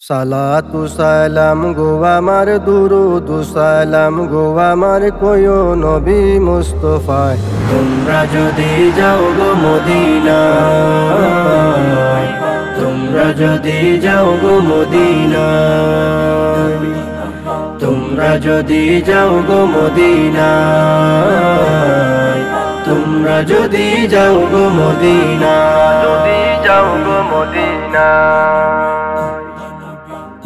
সালাতু সালাম গো আমার দুরুদ সালাম গো আমার কোয়ো নবী মুস্তাফায়। তোমরা যদি যাও গো মদিনায়, তোমরা যদি যাও গো মদিনায়, তোমরা যদি যাও গো মদিনায়, তোমরা যদি যাও গো মদিনায়, যদি যাও গো মদিনায়।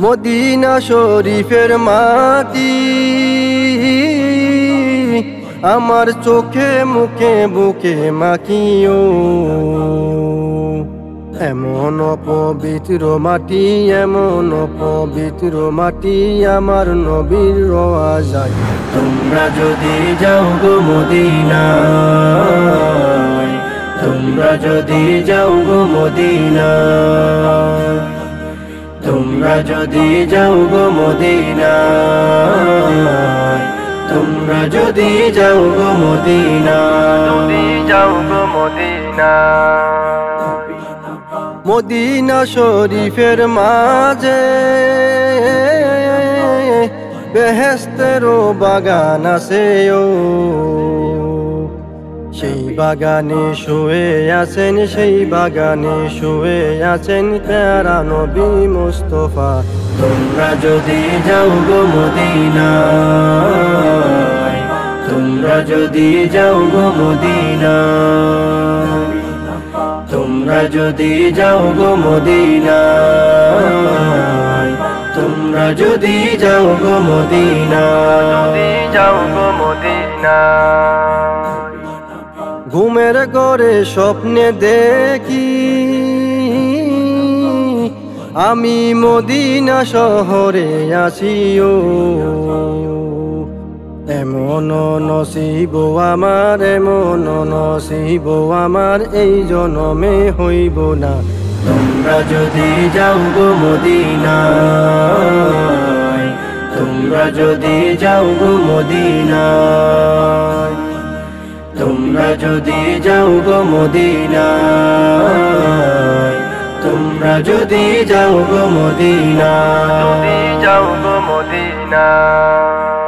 মদিনা শরীফের মাটি আমার চোখে মুখে বুকে মাখিও, এমন পবিত্র মাটি, এমন পবিত্র মাটি আমার নবীর রওয়া যায়। তোমরা যদি যাও গো মদিনায়, তোমরা যদি যাও গো মদিনায়, তোমরা যদি যাও গো মদিনায়, তোমরা যদি যাও গো মদিনায়, যদি যাও গো মদিনায়। মদিনা শরীফের মাঝে বেহেশতেরও বাগান আছে ও, সেই বাগানে শুয়ে আছেন, সেই বাগানে শুয়ে আছেন প্যারা নবী মুস্তাফা। তোমরা যদি যাও গো মদিনায়, তোমরা যদি যাও গো মদিনায়, তোমরা যদি যাও গো মদিনায়, তোমরা যদি যাও গো মদিনায়, যদি যাও গো মদিনায়। ঘুমের ঘরে স্বপ্নে দেখি আমি মদিনা শহরে আসিও, এমন নসিব আমার, এমন নসিব আমার এই জনমে হইব না। তোমরা যদি যাও গো মদিনায়, তোমরা যদি যাও গো মদিনায়, তোমরা যদি যাও গো মদিনায়, তোমরা যদি যাও গো মদিনায়, যদি যাও গো মদিনায়।